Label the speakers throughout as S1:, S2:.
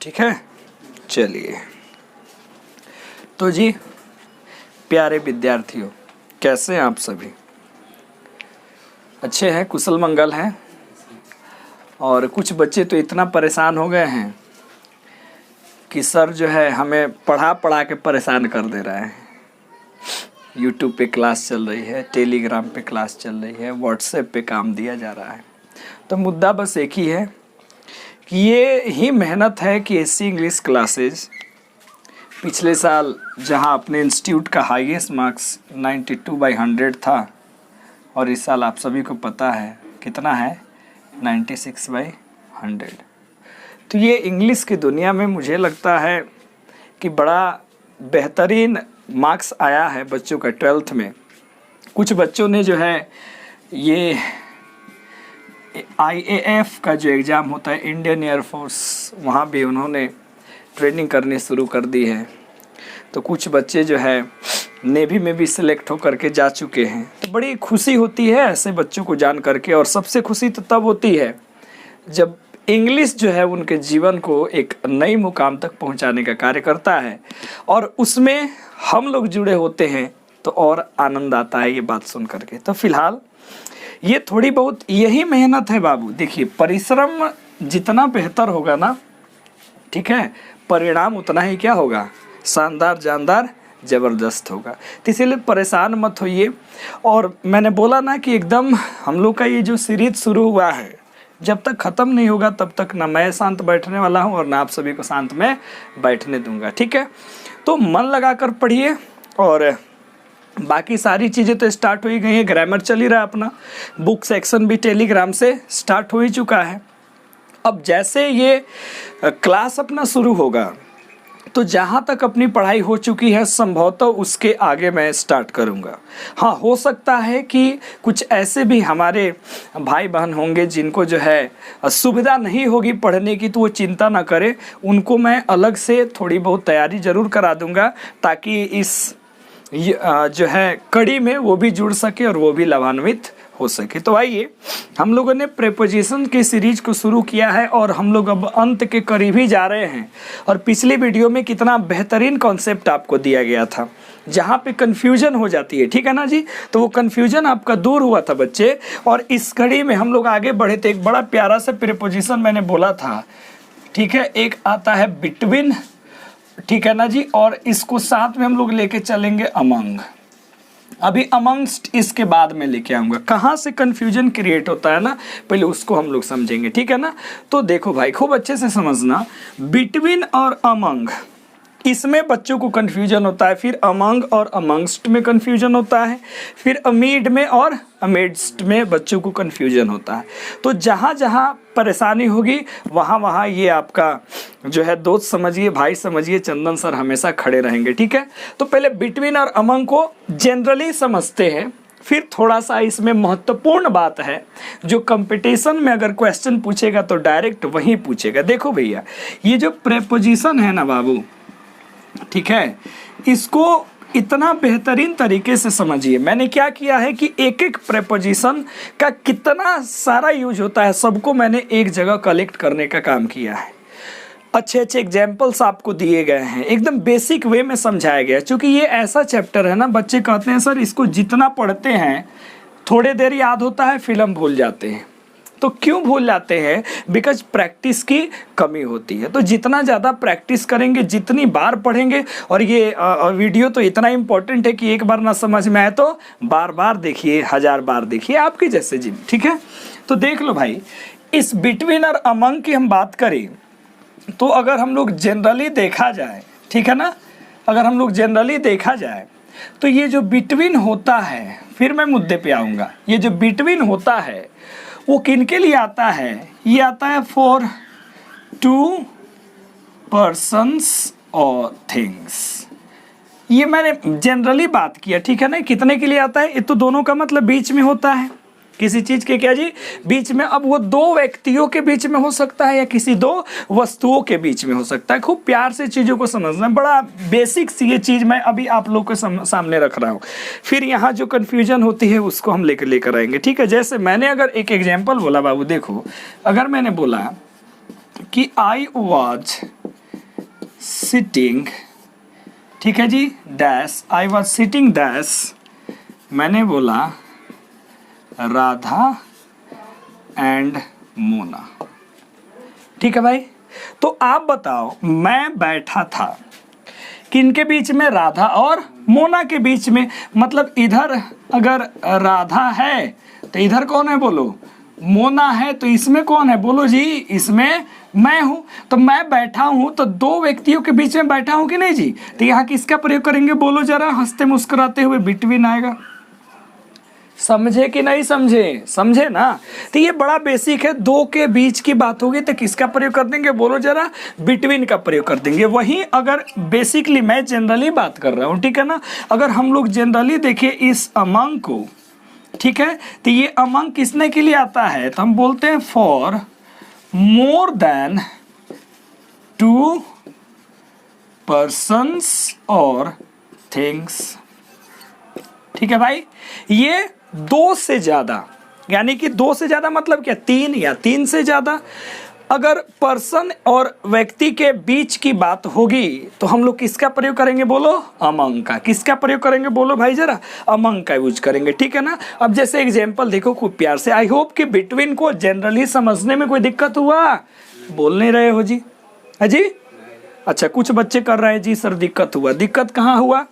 S1: ठीक है, चलिए। तो जी प्यारे विद्यार्थियों, कैसे हैं आप सभी? अच्छे हैं, कुशल मंगल हैं। और कुछ बच्चे तो इतना परेशान हो गए हैं कि सर जो है हमें पढ़ा पढ़ा के परेशान कर दे रहा है। यूट्यूब पे क्लास चल रही है, टेलीग्राम पे क्लास चल रही है, व्हाट्सएप पे काम दिया जा रहा है। तो मुद्दा बस एक ही है कि ये ही मेहनत है कि ऐसी इंग्लिश क्लासेस पिछले साल जहां अपने इंस्टीट्यूट का हाईएस्ट मार्क्स 92/100 था, और इस साल आप सभी को पता है कितना है, 96/100। तो ये इंग्लिश की दुनिया में मुझे लगता है कि बड़ा बेहतरीन मार्क्स आया है बच्चों का 12th में। कुछ बच्चों ने जो है ये IAF का जो एग्ज़ाम होता है, इंडियन एयरफोर्स, वहाँ भी उन्होंने ट्रेनिंग करनी शुरू कर दी है। तो कुछ बच्चे जो है नेवी में भी सिलेक्ट हो करके जा चुके हैं। तो बड़ी खुशी होती है ऐसे बच्चों को जान करके, और सबसे खुशी तो तब होती है जब इंग्लिश जो है उनके जीवन को एक नई मुकाम तक पहुंचाने का कार्य करता है, और उसमें हम लोग जुड़े होते हैं तो और आनंद आता है ये बात सुन करके। तो फिलहाल ये थोड़ी बहुत यही मेहनत है बाबू। देखिए, परिश्रम जितना बेहतर होगा ना, ठीक है, परिणाम उतना ही क्या होगा, शानदार, जानदार, ज़बरदस्त होगा। तो इसीलिए परेशान मत होइए। और मैंने बोला ना कि एकदम हम लोग का ये जो सीरीज शुरू हुआ है, जब तक ख़त्म नहीं होगा तब तक ना मैं शांत बैठने वाला हूँ और ना आप सभी को शांत में बैठने दूंगा। ठीक है, तो मन लगा कर पढ़िए। और बाकी सारी चीज़ें तो स्टार्ट हो ही गई हैं। ग्रामर चल ही रहा है अपना, बुक सेक्शन भी टेलीग्राम से स्टार्ट हो ही चुका है। अब जैसे ये क्लास अपना शुरू होगा तो जहाँ तक अपनी पढ़ाई हो चुकी है संभवतः उसके आगे मैं स्टार्ट करूँगा। हाँ, हो सकता है कि कुछ ऐसे भी हमारे भाई बहन होंगे जिनको जो है सुविधा नहीं होगी पढ़ने की, तो वो चिंता ना करें, उनको मैं अलग से थोड़ी बहुत तैयारी ज़रूर करा दूँगा, ताकि इस जो है कड़ी में वो भी जुड़ सके और वो भी लाभान्वित हो सके। तो आइए, हम लोगों ने प्रेपोजिशन की सीरीज को शुरू किया है और हम लोग अब अंत के करीब ही जा रहे हैं। और पिछली वीडियो में कितना बेहतरीन कॉन्सेप्ट आपको दिया गया था, जहाँ पे कन्फ्यूजन हो जाती है, ठीक है ना जी। तो वो कन्फ्यूजन आपका दूर हुआ था बच्चे, और इस कड़ी में हम लोग आगे बढ़े थे। एक बड़ा प्यारा सा प्रेपोजिशन मैंने बोला था, ठीक है, एक आता है बिटवीन, ठीक है ना जी, और इसको साथ में हम लोग लेके चलेंगे अमंग। अभी अमंगस्ट इसके बाद में लेके आऊँगा। कहाँ से कन्फ्यूजन क्रिएट होता है ना, पहले उसको हम लोग समझेंगे, ठीक है ना। तो देखो भाई, खूब अच्छे से समझना, बिटवीन और अमंग, इसमें बच्चों को कन्फ्यूजन होता है। फिर अमंग और अमंगस्ट में कन्फ्यूजन होता है। फिर अमीड में और अमिडस्ट में बच्चों को कन्फ्यूजन होता है। तो जहाँ जहाँ परेशानी होगी वहाँ वहाँ ये आपका जो है दोस्त समझिए, भाई समझिए, चंदन सर हमेशा खड़े रहेंगे, ठीक है। तो पहले बिटवीन और अमंग को जनरली समझते हैं, फिर थोड़ा सा इसमें महत्वपूर्ण बात है जो कंपटीशन में अगर क्वेश्चन पूछेगा तो डायरेक्ट वहीं पूछेगा। देखो भैया, ये जो प्रेपोजिशन है ना बाबू, ठीक है, इसको इतना बेहतरीन तरीके से समझिए। मैंने क्या किया है कि एक एक प्रेपोजिशन का कितना सारा यूज होता है सबको मैंने एक जगह कलेक्ट करने का काम किया है। अच्छे अच्छे एग्जाम्पल्स आपको दिए गए हैं, एकदम बेसिक वे में समझाया गया। क्योंकि ये ऐसा चैप्टर है ना, बच्चे कहते हैं सर इसको जितना पढ़ते हैं थोड़े देर याद होता है, फिल्म भूल जाते हैं। तो क्यों भूल जाते हैं? बिकॉज प्रैक्टिस की कमी होती है। तो जितना ज़्यादा प्रैक्टिस करेंगे, जितनी बार पढ़ेंगे, और ये वीडियो तो इतना इम्पोर्टेंट है कि एक बार ना समझ में आए तो बार बार देखिए, 1000 बार देखिए, आपकी जैसे जिम, ठीक है। तो देख लो भाई, इस बिटवीन और अमंग की हम बात करें तो अगर हम लोग जनरली देखा जाए, ठीक है ना, अगर हम लोग जनरली देखा जाए तो ये जो बिटवीन होता है, फिर मैं मुद्दे पे आऊँगा, ये जो बिटवीन होता है वो किनके लिए आता है? ये आता है फॉर 2 persons और थिंग्स। ये मैंने जनरली बात किया, ठीक है ना। कितने के लिए आता है? ये तो दोनों का मतलब बीच में होता है, किसी चीज़ के क्या जी, बीच में। अब वो 2 व्यक्तियों के बीच में हो सकता है या किसी 2 वस्तुओं के बीच में हो सकता है। खूब प्यार से चीज़ों को समझना, बड़ा बेसिक सी ये चीज़ मैं अभी आप लोग के सामने रख रहा हूँ। फिर यहाँ जो कन्फ्यूजन होती है उसको हम लेकर आएंगे, ठीक है। जैसे मैंने अगर एक एग्जाम्पल बोला बाबू, देखो, अगर मैंने बोला कि आई वॉज सिटिंग, ठीक है जी, dash, I was sitting dash, मैंने बोला राधा एंड मोना। ठीक है भाई, तो आप बताओ मैं बैठा था, किनके बीच में? राधा और मोना के बीच में। मतलब इधर अगर राधा है तो इधर कौन है बोलो? मोना है। तो इसमें कौन है बोलो जी? इसमें मैं हूं। तो मैं बैठा हूं तो दो व्यक्तियों के बीच में बैठा हूं कि नहीं जी? तो यहां किसका प्रयोग करेंगे बोलो जरा? हंसते मुस्कुराते हुए बिटवीन आएगा। समझे कि नहीं समझे? समझे ना? तो ये बड़ा बेसिक है। दो के बीच की बात होगी तो किसका प्रयोग कर देंगे बोलो जरा? बिटवीन का प्रयोग कर देंगे। वहीं अगर बेसिकली मैं जनरली बात कर रहा हूं, ठीक है ना, अगर हम लोग जनरली देखिए इस अमंग को, ठीक है, तो ये अमंग किसने के लिए आता है? तो हम बोलते हैं फॉर मोर देन 2 persons और थिंग्स। ठीक है भाई, ये 2 से ज्यादा, यानी कि 2 से ज्यादा मतलब क्या? 3 या 3 से ज्यादा। अगर पर्सन और व्यक्ति के बीच की बात होगी तो हम लोग किसका प्रयोग करेंगे बोलो? अमंग का। किसका प्रयोग करेंगे बोलो भाई जरा? अमंग का यूज करेंगे। ठीक है ना? अब जैसे एग्जांपल देखो खूब प्यार से। आई होप कि बिटवीन को जनरली समझने में कोई दिक्कत हुआ? बोल नहीं रहे हो जी? है जी? अच्छा, कुछ बच्चे कर रहे हैं जी सर दिक्कत हुआ। दिक्कत कहाँ हुआ?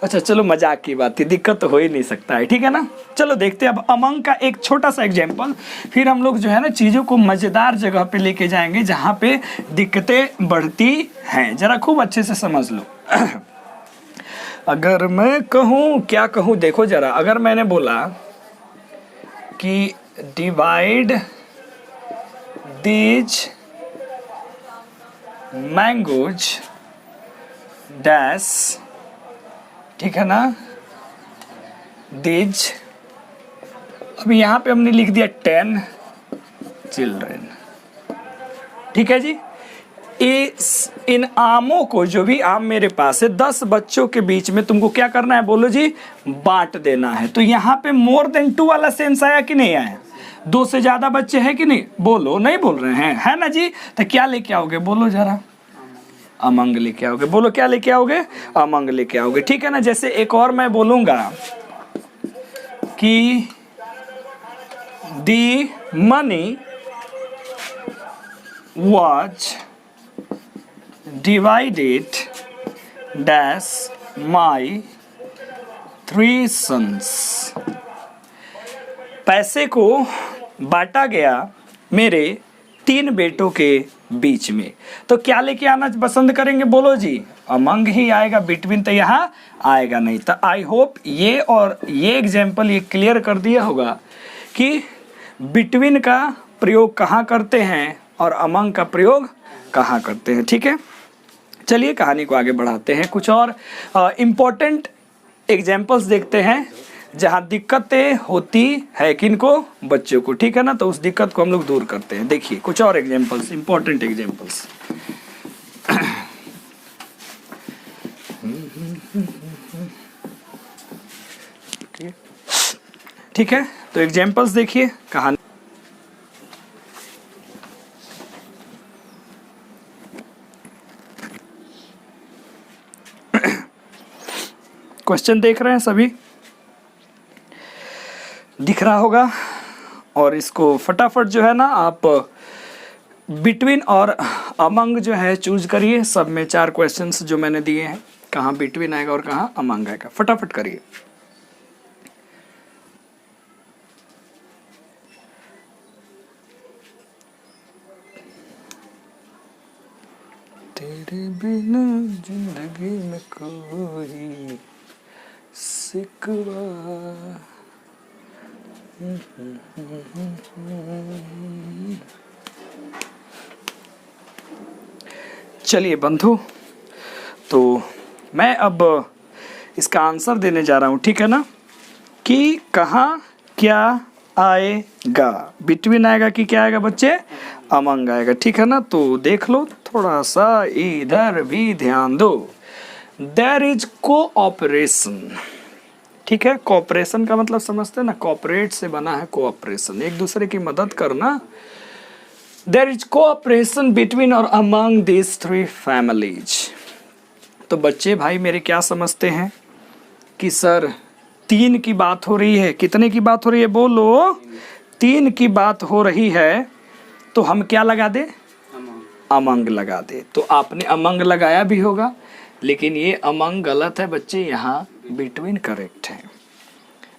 S1: अच्छा चलो मजाक की बात थी, दिक्कत तो हो ही नहीं सकता है। ठीक है ना? चलो देखते हैं अब अमंग का एक छोटा सा एग्जाम्पल, फिर हम लोग जो है ना चीज़ों को मज़ेदार जगह पे लेके जाएंगे जहाँ पे दिक्कतें बढ़ती हैं। जरा खूब अच्छे से समझ लो। अगर मैं कहूँ, क्या कहूँ देखो जरा, अगर मैंने बोला कि डिवाइड दीज मैंगोज डैश, ठीक है ना, दीज, अब यहाँ पे हमने लिख दिया 10 चिल्ड्रेन। ठीक है जी? इन आमों को, जो भी आम मेरे पास है, 10 बच्चों के बीच में तुमको क्या करना है बोलो जी? बांट देना है। तो यहाँ पे मोर देन 2 वाला सेंस आया कि नहीं आया? 2 से ज्यादा बच्चे हैं कि नहीं? बोलो, नहीं बोल रहे हैं, है ना जी? तो क्या लेके आओगे बोलो जरा? अमंग लेके आओगे। बोलो क्या लेके आओगे? अमंग लेके आओगे। ठीक है ना? जैसे एक और मैं बोलूंगा कि the money was divided dash my 3 sons, पैसे को बांटा गया मेरे 3 बेटों के बीच में। तो क्या लेके आना पसंद करेंगे बोलो जी? अमंग ही आएगा, बिटवीन तो यहाँ आएगा नहीं। तो आई होप ये और ये एग्जाम्पल ये क्लियर कर दिया होगा कि बिटवीन का प्रयोग कहाँ करते हैं और अमंग का प्रयोग कहाँ करते हैं। ठीक है, चलिए कहानी को आगे बढ़ाते हैं। कुछ और इम्पोर्टेंट एग्जाम्पल्स देखते हैं जहाँ दिक्कतें होती है किनको? बच्चों को। ठीक है ना? तो उस दिक्कत को हम लोग दूर करते हैं। देखिए कुछ और एग्जाम्पल्स, इम्पोर्टेंट एग्जाम्पल्स। ठीक है, तो एग्जाम्पल्स देखिए कहानी। क्वेश्चन देख रहे हैं सभी? दिख रहा होगा। और इसको फटाफट जो है ना आप बिटवीन और अमंग जो है चूज करिए। सब में 4 क्वेश्चंस जो मैंने दिए हैं, कहाँ बिटवीन आएगा और कहाँ अमंग आएगा, फटाफट करिए। तेरे बिना जिंदगी में कोई सिकवा। चलिए बंधु, तो मैं अब इसका आंसर देने जा रहा हूँ। ठीक है ना? कि कहाँ क्या आएगा? बिटवीन आएगा कि क्या आएगा बच्चे? अमंग आएगा। ठीक है ना? तो देख लो, थोड़ा सा इधर भी ध्यान दो। There is cooperation. ठीक है, कोऑपरेशन का मतलब समझते हैं ना? कोऑपरेट से बना है कोऑपरेशन, एक दूसरे की मदद करना। देयर इज कोऑपरेशन बिटवीन और अमंग दीज 3 फैमिलीज। तो बच्चे भाई मेरे क्या समझते हैं कि सर 3 की बात हो रही है, कितने की बात हो रही है बोलो, 3 की बात हो रही है, तो हम क्या लगा दे, अमंग लगा दे। तो आपने अमंग लगाया भी होगा, लेकिन ये अमंग गलत है बच्चे, यहाँ बिटवीन करेक्ट है।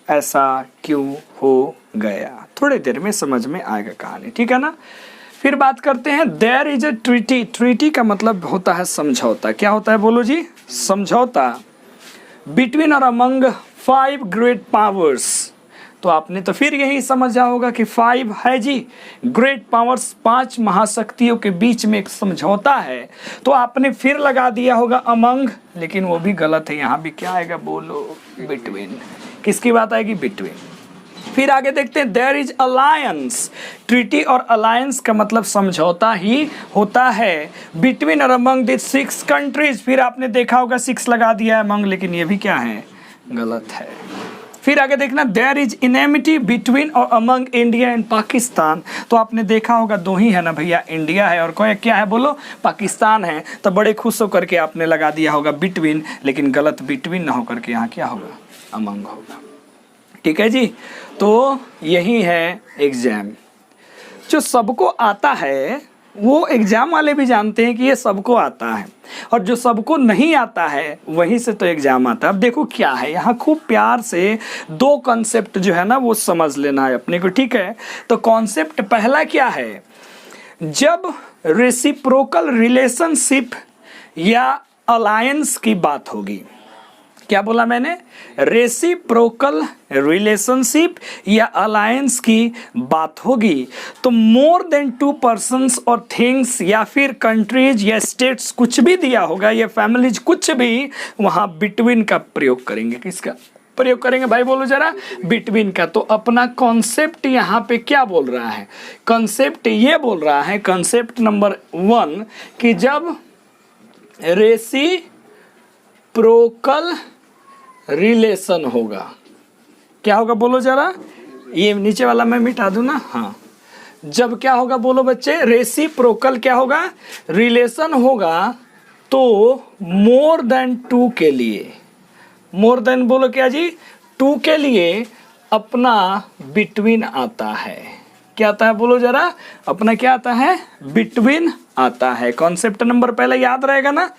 S1: ऐसा क्यों हो गया, थोड़ी देर में समझ में आएगा कहानी, ठीक है ना। फिर बात करते हैं there is a treaty. Treaty का मतलब होता है समझौता। क्या होता है बोलो जी, समझौता बिटवीन और अमंग 5 ग्रेट पावर्स। तो आपने तो फिर यही समझा होगा कि 5 है जी, ग्रेट पावर्स 5 महाशक्तियों के बीच में एक समझौता है। तो आपने फिर लगा दिया होगा अमंग, लेकिन वो भी गलत है। यहाँ भी क्या आएगा बोलो, बिटवीन। किसकी बात आएगी, बिटवीन। फिर आगे देखते हैं देयर इज अलायंस। ट्रीटी और अलायंस का मतलब समझौता ही होता है बिटवीन और अमंग द 6 कंट्रीज। फिर आपने देखा होगा 6 लगा दिया है अमंग, लेकिन ये भी क्या है, गलत है। फिर आगे देखना देयर इज इनेमिटी बिटवीन और अमंग इंडिया एंड पाकिस्तान। तो आपने देखा होगा 2 ही है ना भैया, इंडिया है और कोई क्या है बोलो, पाकिस्तान है। तो बड़े खुश होकर के आपने लगा दिया होगा बिटवीन, लेकिन गलत, बिटवीन ना होकर के यहाँ क्या होगा, अमंग होगा। ठीक है जी। तो यही है एग्जाम, जो सबको आता है वो एग्जाम वाले भी जानते हैं कि ये सबको आता है, और जो सबको नहीं आता है वहीं से तो एग्जाम आता है। अब देखो क्या है, यहाँ खूब प्यार से 2 कॉन्सेप्ट जो है ना वो समझ लेना है अपने को, ठीक है। तो कॉन्सेप्ट पहला क्या है, जब रेसिप्रोकल रिलेशनशिप या अलायंस की बात होगी, क्या बोला मैंने, रेसिप्रोकल रिलेशनशिप या अलायंस की बात होगी, तो मोर देन 2 पर्सन्स और थिंग्स या फिर कंट्रीज या स्टेट्स कुछ भी दिया होगा या फैमिलीज कुछ भी, वहां बिटवीन का प्रयोग करेंगे। किसका प्रयोग करेंगे भाई बोलो जरा, बिटवीन का। तो अपना कॉन्सेप्ट यहाँ पे क्या बोल रहा है, कॉन्सेप्ट ये बोल रहा है, कॉन्सेप्ट नंबर 1 कि जब रेसिप्रोकल रिलेशन होगा, क्या होगा बोलो जरा, ये नीचे वाला मैं मिटा दूं ना, हाँ। जब क्या होगा बोलो बच्चे, रेसिप्रोकल क्या होगा, रिलेशन होगा, तो मोर देन 2 के लिए, मोर देन बोलो क्या जी, 2 के लिए अपना बिटवीन आता है। क्या आता है बोलो जरा, अपना क्या आता है, बिटवीन आता है। कॉन्सेप्ट नंबर पहले याद रहेगा ना,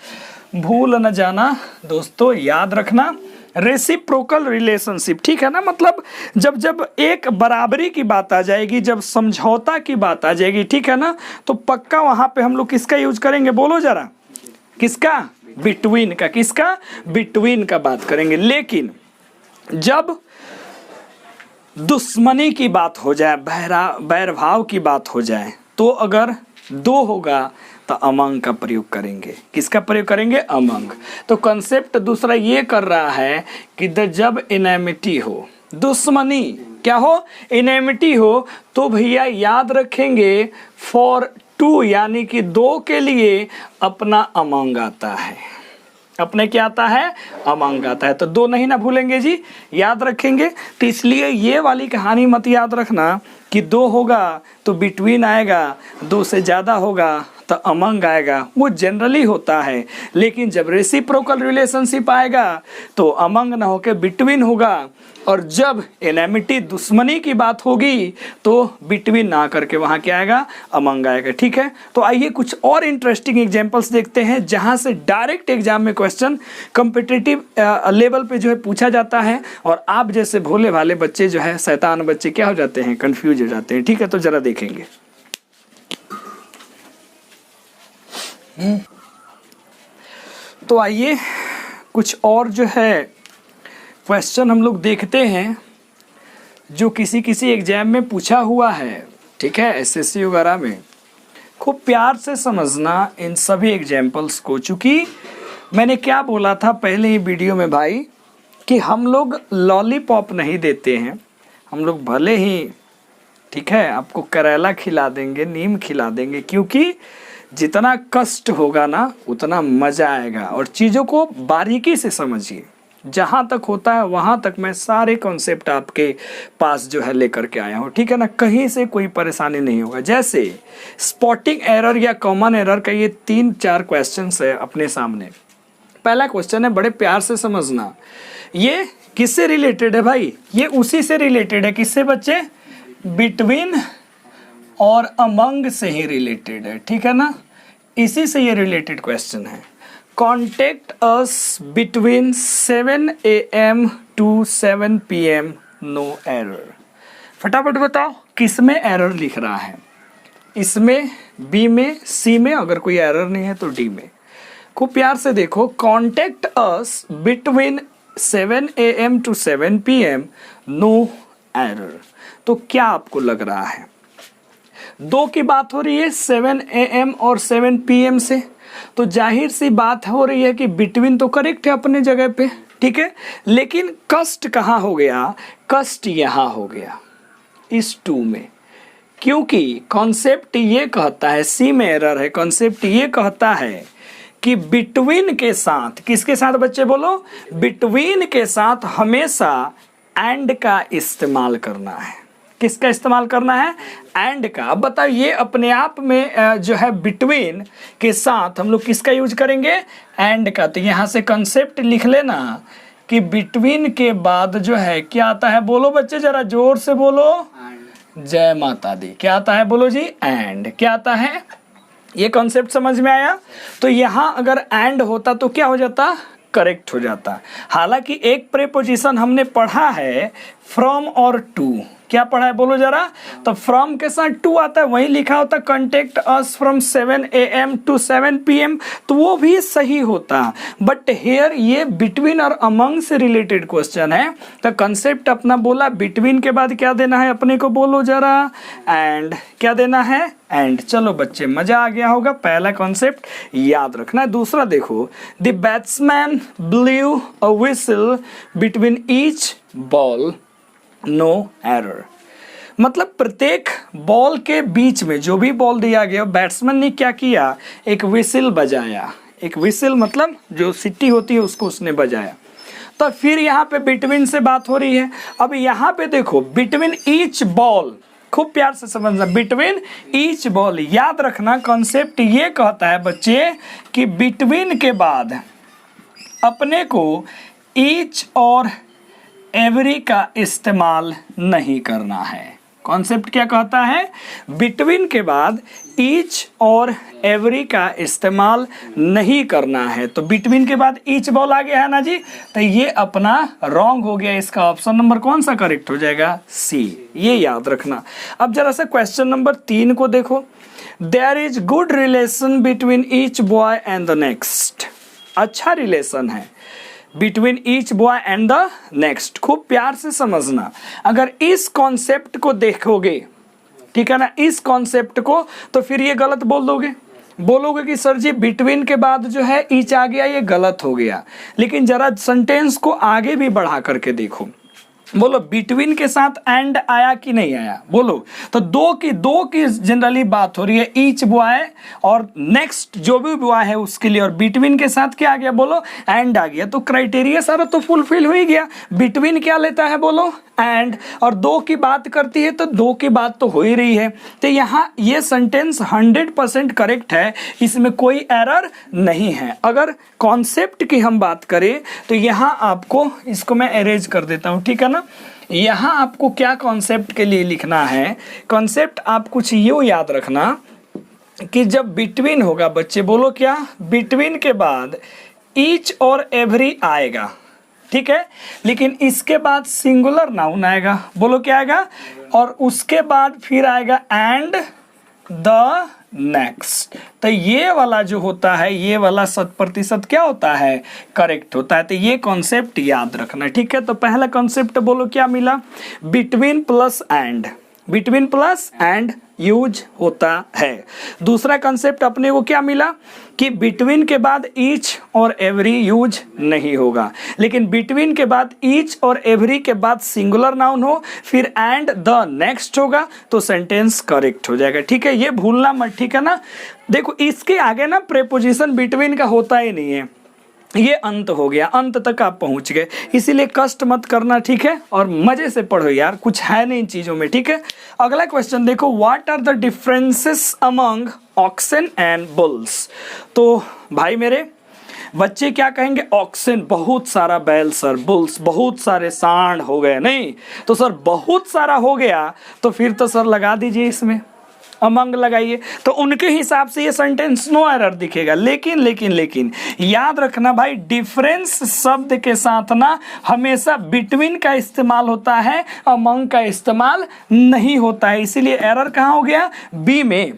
S1: भूल न जाना दोस्तों, याद रखना। रेसिप्रोकल रिलेशनशिप, ठीक है ना, मतलब जब जब एक बराबरी की बात आ जाएगी, जब समझौता की बात आ जाएगी, ठीक है ना, तो पक्का वहां पे हम लोग किसका यूज करेंगे बोलो जरा, किसका, बिटवीन का। किसका, बिटवीन का बात करेंगे। लेकिन जब दुश्मनी की बात हो जाए, बैरभाव की बात हो जाए, तो अगर 2 होगा तो अमंग का प्रयोग करेंगे। किसका प्रयोग करेंगे, अमंग। तो कॉन्सेप्ट दूसरा ये कर रहा है कि जब इनेमिटी हो, दुश्मनी क्या हो, इनेमिटी हो, तो भैया याद रखेंगे फॉर 2 यानी कि 2 के लिए अपना अमंग आता है। अपने क्या आता है, अमंग आता है। तो 2 नहीं ना भूलेंगे जी, याद रखेंगे। तो इसलिए ये वाली कहानी मत याद रखना कि 2 होगा तो बिटवीन आएगा, 2 से ज़्यादा होगा तो अमंग आएगा, वो जनरली होता है। लेकिन जब रेसिप्रोकल रिलेशनशिप आएगा तो अमंग ना होकर बिटवीन होगा, और जब एनेमिटी दुश्मनी की बात होगी तो बिटवीन ना करके वहाँ क्या आएगा, अमंग आएगा। ठीक है, तो आइए कुछ और इंटरेस्टिंग एग्जांपल्स देखते हैं जहाँ से डायरेक्ट एग्जाम में क्वेश्चन कॉम्पिटिटिव लेवल पे जो है पूछा जाता है, और आप जैसे भोले भाले बच्चे जो है, शैतान बच्चे क्या हो जाते हैं, कंफ्यूज हो जाते हैं। ठीक है, तो जरा देखेंगे। तो आइए कुछ और जो है क्वेश्चन हम लोग देखते हैं जो किसी किसी एग्जाम में पूछा हुआ है। ठीक है, एसएससी वगैरह में खूब प्यार से समझना इन सभी एग्जाम्पल्स को। चूँकि मैंने क्या बोला था पहले ही वीडियो में भाई कि हम लोग लॉलीपॉप नहीं देते हैं, हम लोग भले ही ठीक है आपको करेला खिला देंगे, नीम खिला देंगे, क्योंकि जितना कष्ट होगा ना उतना मज़ा आएगा। और चीज़ों को बारीकी से समझिए, जहाँ तक होता है वहाँ तक मैं सारे कॉन्सेप्ट आपके पास जो है लेकर के आया हूँ, ठीक है ना। कहीं से कोई परेशानी नहीं होगा। जैसे स्पॉटिंग एरर या कॉमन एरर का ये 3-4 क्वेश्चंस है अपने सामने। पहला क्वेश्चन है, बड़े प्यार से समझना, ये किससे रिलेटेड है भाई? ये उसी से रिलेटेड है। किससे बच्चे? बिटवीन और अमंग से ही रिलेटेड है, ठीक है ना। इसी से ये रिलेटेड क्वेश्चन है। Contact us between 7 AM to 7 PM, no error. फटाफट बताओ किस में एरर लिख रहा है? इसमें, बी में, सी में, अगर कोई एरर नहीं है तो डी में। खूब प्यार से देखो, contact us between 7 AM to 7 PM, no error. तो क्या आपको लग रहा है? दो की बात हो रही है 7 AM और 7 PM से, तो जाहिर सी बात हो रही है कि बिटवीन तो करेक्ट है अपने जगह पे, ठीक है। लेकिन कस्ट कहाँ हो गया? कस्ट यहाँ हो गया इस 2 में, क्योंकि कॉन्सेप्ट ये कहता है, सी में एरर है, कॉन्सेप्ट ये कहता है कि बिटवीन के साथ, किसके साथ बच्चे बोलो? बिटवीन के साथ हमेशा एंड का इस्तेमाल करना है। किसका इस्तेमाल करना है? एंड का। अब बताओ, ये अपने आप में जो है बिटवीन के साथ हम लोग किसका यूज करेंगे? एंड का। तो यहाँ से कंसेप्ट लिख लेना कि बिटवीन के बाद जो है क्या आता है? बोलो बच्चे, जरा जोर से बोलो। जय माता दी। क्या आता है? बोलो जी। एंड। क्या आता है? ये कॉन्सेप्ट समझ में आया? तो यहाँ अगर एंड होता तो क्या हो जाता? करेक्ट हो जाता। हालांकि एक प्रीपोजिशन हमने पढ़ा है फ्रॉम और टू। क्या पढ़ा है बोलो जरा? तो फ्रॉम के साथ टू आता है, वहीं लिखा होता contact us from 7 AM to 7 PM, तो वो भी सही होता। बट हेयर ये बिटवीन और अमंग से रिलेटेड क्वेश्चन है, तो कंसेप्ट अपना बोला बिटवीन के बाद क्या देना है अपने को? बोलो जरा। एंड। क्या देना है? एंड। चलो बच्चे, मजा आ गया होगा। पहला कॉन्सेप्ट याद रखना है। दूसरा देखो, the batsman blew a whistle between each ball, no error. मतलब प्रत्येक बॉल के बीच में जो भी बॉल दिया गया, बैट्समैन ने क्या किया? एक व्हिसल बजाया। एक व्हिसल मतलब जो सीटी होती है उसको उसने बजाया। तो फिर यहाँ पे बिटवीन से बात हो रही है। अब यहाँ पे देखो, बिटवीन ईच बॉल, खूब प्यार से समझना, बिटवीन ईच बॉल। याद रखना कॉन्सेप्ट ये कहता है बच्चे कि बिटवीन के बाद अपने को ईच और एवरी का इस्तेमाल नहीं करना है। कॉन्सेप्ट क्या कहता है? बिटवीन के बाद ईच और एवरी का इस्तेमाल नहीं करना है। तो बिटवीन के बाद ईच बॉल आ गया है ना जी, तो ये अपना रॉन्ग हो गया। इसका ऑप्शन नंबर कौन सा करेक्ट हो जाएगा? सी। ये याद रखना। अब जरा सा क्वेश्चन नंबर 3 को देखो। There is good relation between each boy and the next. अच्छा रिलेशन है between each boy and the next. खूब प्यार से समझना, अगर इस कॉन्सेप्ट को देखोगे, ठीक है ना, इस कॉन्सेप्ट को, तो फिर ये गलत बोलोगे कि सर जी बिटवीन के बाद जो है ईच आ गया, ये गलत हो गया। लेकिन जरा सेंटेंस को आगे भी बढ़ा करके देखो। बोलो बिटवीन के साथ एंड आया कि नहीं आया? बोलो। तो दो की जनरली बात हो रही है, ईच बॉय और नेक्स्ट जो भी बॉय है उसके लिए, और बिटवीन के साथ क्या आ गया? बोलो एंड आ गया। तो क्राइटेरिया सारा तो फुलफिल हो ही गया। बिटवीन क्या लेता है? बोलो एंड। और दो की बात करती है तो दो की बात तो हो ही रही है। तो यहाँ ये सेंटेंस 100% करेक्ट है, इसमें कोई एरर नहीं है। अगर कॉन्सेप्ट की हम बात करें तो यहाँ आपको, इसको मैं अरेंज कर देता हूँ, ठीक है ना। यहाँ आपको क्या कॉन्सेप्ट के लिए लिखना है? कॉन्सेप्ट आप कुछ यूँ याद रखना कि जब बिटवीन होगा बच्चे, बोलो क्या? बिटवीन के बाद ईच और एवरी आएगा, ठीक है, लेकिन इसके बाद सिंगुलर नाउन आएगा। बोलो क्या आएगा? और उसके बाद फिर आएगा एंड द नेक्स्ट। तो ये वाला जो होता है, ये वाला 100% क्या होता है? करेक्ट होता है। तो ये कॉन्सेप्ट याद रखना, ठीक है। तो पहला कॉन्सेप्ट बोलो क्या मिला? Between plus and. Between plus and use होता है। दूसरा कंसेप्ट अपने को क्या मिला कि बिटवीन के बाद ईच और एवरी यूज नहीं होगा, लेकिन बिटवीन के बाद ईच और एवरी के बाद सिंगुलर नाउन हो, फिर एंड द नेक्स्ट होगा, तो सेंटेंस करेक्ट हो जाएगा, ठीक है। ये भूलना मत, ठीक है ना। देखो इसके आगे ना प्रेपोजिशन बिटवीन का होता ही नहीं है। ये अंत हो गया, अंत तक आप पहुंच गए, इसीलिए कष्ट मत करना, ठीक है, और मजे से पढ़ो यार, कुछ है नहीं इन चीजों में, ठीक है। अगला क्वेश्चन देखो, what are the differences among oxen and bulls. तो भाई मेरे बच्चे क्या कहेंगे, ऑक्सन बहुत सारा बैल सर, बुल्स बहुत सारे सांड हो गए, नहीं तो सर बहुत सारा हो गया तो फिर तो सर लगा दीजिए इसमें अमंग लगाइए, तो उनके हिसाब से ये सेंटेंस नो एरर दिखेगा। लेकिन लेकिन लेकिन याद रखना भाई, डिफरेंस शब्द के साथ ना हमेशा बिटवीन का इस्तेमाल होता है, अमंग का इस्तेमाल नहीं होता है, इसीलिए एरर कहाँ हो गया, बी में।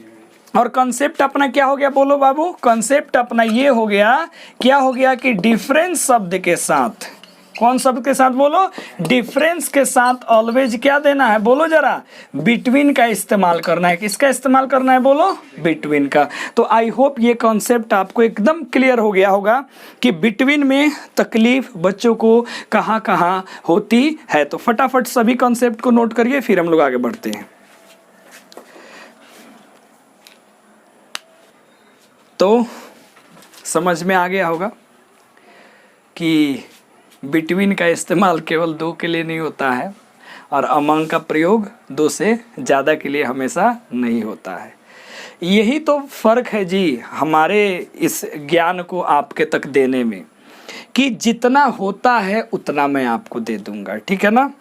S1: और कॉन्सेप्ट अपना क्या हो गया, बोलो बाबू, कॉन्सेप्ट अपना ये हो गया, क्या हो गया कि डिफरेंस शब्द के साथ, कौन शब्द के साथ बोलो, डिफरेंस के साथ ऑलवेज क्या देना है, बोलो जरा, बिटवीन का इस्तेमाल करना है। किसका इस्तेमाल करना है, बोलो, बिटवीन का। तो आई होप ये कॉन्सेप्ट आपको एकदम क्लियर हो गया होगा कि बिटवीन में तकलीफ बच्चों को कहाँ कहाँ होती है। तो फटाफट सभी कॉन्सेप्ट को नोट करिए, फिर हम लोग आगे बढ़ते हैं। तो समझ में आ गया होगा कि बिटवीन का इस्तेमाल केवल दो के लिए नहीं होता है और अमंग का प्रयोग दो से ज़्यादा के लिए हमेशा नहीं होता है। यही तो फ़र्क है जी हमारे इस ज्ञान को आपके तक देने में, कि जितना होता है उतना मैं आपको दे दूंगा, ठीक है ना।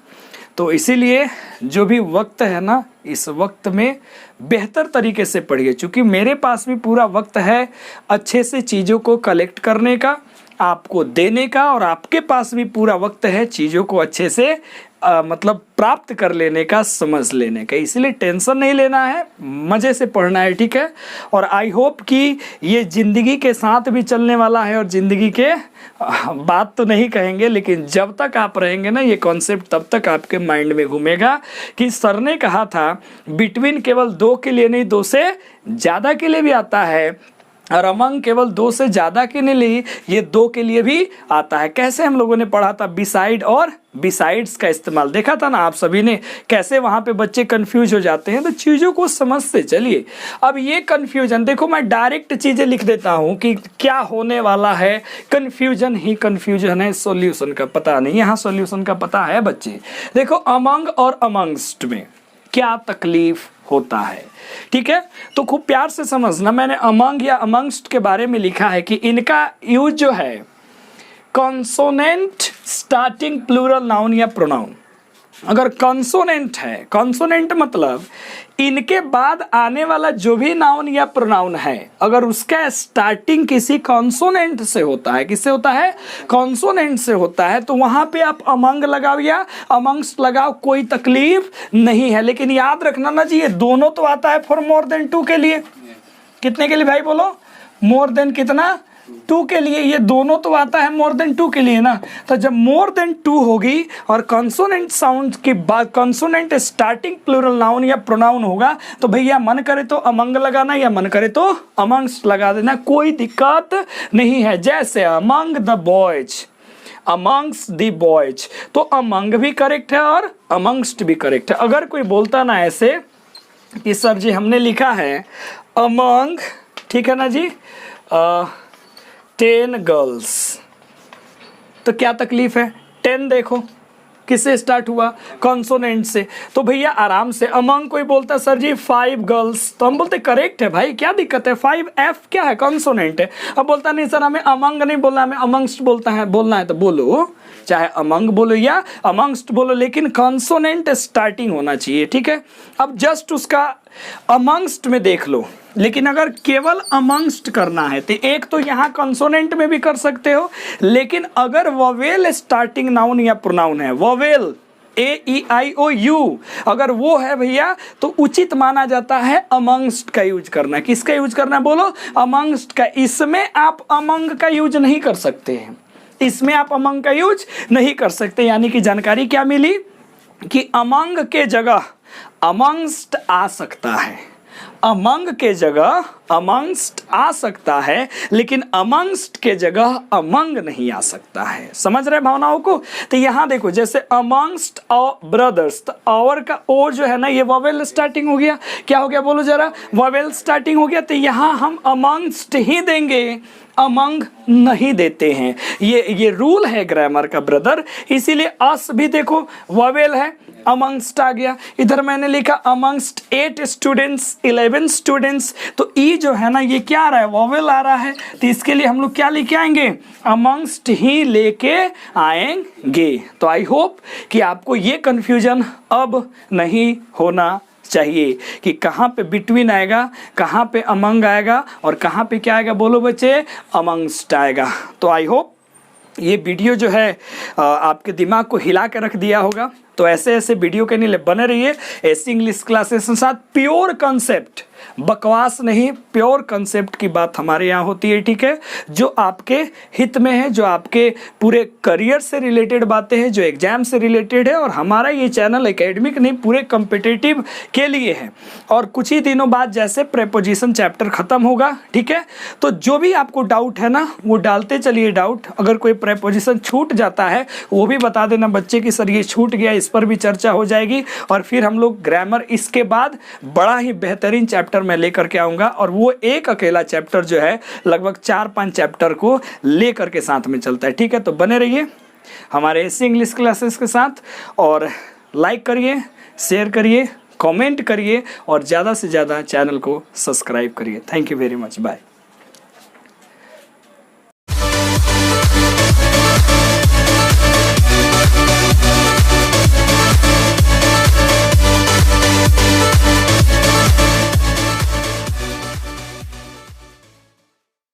S1: तो इसीलिए जो भी वक्त है ना, इस वक्त में बेहतर तरीके से पढ़िए, क्योंकि मेरे पास भी पूरा वक्त है अच्छे से चीज़ों को कलेक्ट करने का, आपको देने का, और आपके पास भी पूरा वक्त है चीज़ों को अच्छे से मतलब प्राप्त कर लेने का, समझ लेने का। इसलिए टेंशन नहीं लेना है, मज़े से पढ़ना है, ठीक है। और आई होप कि ये ज़िंदगी के साथ भी चलने वाला है, और ज़िंदगी के बात तो नहीं कहेंगे, लेकिन जब तक आप रहेंगे ना ये कॉन्सेप्ट तब तक आपके माइंड में घूमेगा कि सर ने कहा था बिटवीन केवल दो के लिए नहीं, दो से ज़्यादा के लिए भी आता है, और अमंग केवल दो से ज़्यादा के लिए, ये दो के लिए भी आता है। कैसे हम लोगों ने पढ़ा था, बिसाइड और बिसाइड्स का इस्तेमाल देखा था ना आप सभी ने, कैसे वहाँ पे बच्चे कंफ्यूज हो जाते हैं। तो चीज़ों को समझते चलिए। अब ये कंफ्यूजन देखो, मैं डायरेक्ट चीज़ें लिख देता हूँ कि क्या होने वाला है, कंफ्यूजन ही कंफ्यूजन है, सॉल्यूशन का पता नहीं। यहाँ सॉल्यूशन का पता है बच्चे। देखो अमंग और अमंगस्ट में क्या तकलीफ होता है, ठीक है। तो खूब प्यार से समझना, मैंने अमंग या अमंगस्ट के बारे में लिखा है कि इनका यूज जो है कॉन्सोनेंट स्टार्टिंग प्लूरल नाउन या प्रोनाउन, अगर कॉन्सोनेंट है, कॉन्सोनेंट मतलब इनके बाद आने वाला जो भी नाउन या प्रोनाउन है, अगर उसका स्टार्टिंग किसी कॉन्सोनेंट से होता है, किससे होता है, कॉन्सोनेंट से होता है, तो वहां पे आप अमंग लगाओ या अमंगस्ट लगाओ, कोई तकलीफ नहीं है। लेकिन याद रखना ना जी, ये दोनों तो आता है फॉर मोर देन टू के लिए। कितने के लिए भाई बोलो, मोर देन कितना, टू के लिए। ये दोनों तो आता है मोर देन टू के लिए ना। तो जब मोर देन टू होगी और कॉन्सोनेंट साउंड के बाद कॉन्सोनेंट स्टार्टिंग प्लूरल नाउन या प्रोनाउन होगा, तो भैया मन करे तो अमंग लगाना या मन करे तो अमंगस्ट लगा देना, कोई दिक्कत नहीं है। जैसे among the boys, amongst the boys, तो अमंग भी करेक्ट है और अमंगस्ट भी करेक्ट है। अगर कोई बोलता ना ऐसे कि सर जी हमने लिखा है अमंग, ठीक है ना जी, 10 गर्ल्स, तो क्या तकलीफ है, 10 देखो किससे स्टार्ट हुआ, कॉन्सोनेंट से। तो भैया आराम से अमंग कोई बोलता सर जी 5 गर्ल्स, तो हम बोलते करेक्ट है भाई, क्या दिक्कत है, 5F क्या है, कॉन्सोनेंट है। अब बोलता नहीं सर हमें अमंग नहीं बोलना, हमें अमंगस्ट बोलना है, तो बोलो, चाहे अमंग बोलो या अमंगस्ट बोलो, लेकिन कॉन्सोनेंट स्टार्टिंग होना चाहिए, ठीक है। अब जस्ट उसका अमंगस्ट में देख लो, लेकिन अगर केवल अमंगस्ट करना है तो एक तो यहाँ कंसोनेंट में भी कर सकते हो, लेकिन अगर वोवेल स्टार्टिंग नाउन या प्रोनाउन है, वोवेल AEIOU अगर वो है भैया, तो उचित माना जाता है अमंगस्ट का यूज करना। किसका यूज करना है बोलो, अमंगस्ट का। इसमें आप अमंग का यूज नहीं कर सकते हैं, इसमें आप अमंग का यूज नहीं कर सकते। यानी कि जानकारी क्या मिली कि अमंग के जगह अमंगस्ट आ सकता है, अमंग के जगह अमंगस्ट आ सकता है, लेकिन अमंगस्ट के जगह अमंग नहीं आ सकता है। समझ रहे भावनाओं को? तो यहां देखो, जैसे अमंगस्ट ब्रदर्स, तो और का ओ जो है ना, ये वॉवेल स्टार्टिंग हो गया। क्या हो गया बोलो जरा? वॉवेल स्टार्टिंग हो गया। तो यहां हम अमंगस्ट ही देंगे, अमंग नहीं देते हैं। ये रूल है ग्रामर का ब्रदर। इसीलिए अस भी देखो वॉवेल है, अमंगस्ट आ गया। इधर मैंने लिखा अमंगस्ट 8 स्टूडेंट्स, 11 स्टूडेंट्स, तो ई जो है ना, ये क्या आ रहा है? वॉवेल आ रहा है। तो इसके लिए हम लोग क्या लेके आएंगे? अमंगस्ट ही लेके आएंगे। तो आई होप कि आपको ये कंफ्यूजन अब नहीं होना चाहिए कि कहाँ पे बिटवीन आएगा, कहाँ पे अमंग आएगा और कहाँ पे क्या आएगा बोलो बच्चे? अमंगस्ट आएगा। तो आई होप ये वीडियो जो है आपके दिमाग को हिला के रख दिया होगा। तो ऐसे ऐसे वीडियो के लिए बने रहिए। ऐसी इंग्लिश क्लासेस के साथ प्योर कंसेप्ट, बकवास नहीं, प्योर कंसेप्ट की बात हमारे यहाँ होती है, ठीक है? जो आपके हित में है, जो आपके पूरे करियर से रिलेटेड बातें हैं, जो एग्जाम से रिलेटेड है। और हमारा ये चैनल एकेडमिक नहीं, पूरे कॉम्पिटिटिव के लिए है। और कुछ ही दिनों बाद जैसे प्रेपोजिशन चैप्टर खत्म होगा, ठीक है, तो जो भी आपको डाउट है ना, वो डालते चलिए डाउट। अगर कोई प्रेपोजिशन छूट जाता है वो भी बता देना बच्चे कि सर ये छूट गया, इस पर भी चर्चा हो जाएगी। और फिर हम लोग ग्रामर इसके बाद बड़ा ही बेहतरीन चैप्टर मैं लेकर के आऊंगा। और वो एक अकेला चैप्टर जो है लगभग 4-5 चैप्टर को लेकर के साथ में चलता है, ठीक है? तो बने रहिए हमारे ऐसी इंग्लिश क्लासेस के साथ, और लाइक करिए, शेयर करिए, कमेंट करिए और ज़्यादा से ज़्यादा चैनल को सब्सक्राइब करिए। Thank you very much, bye.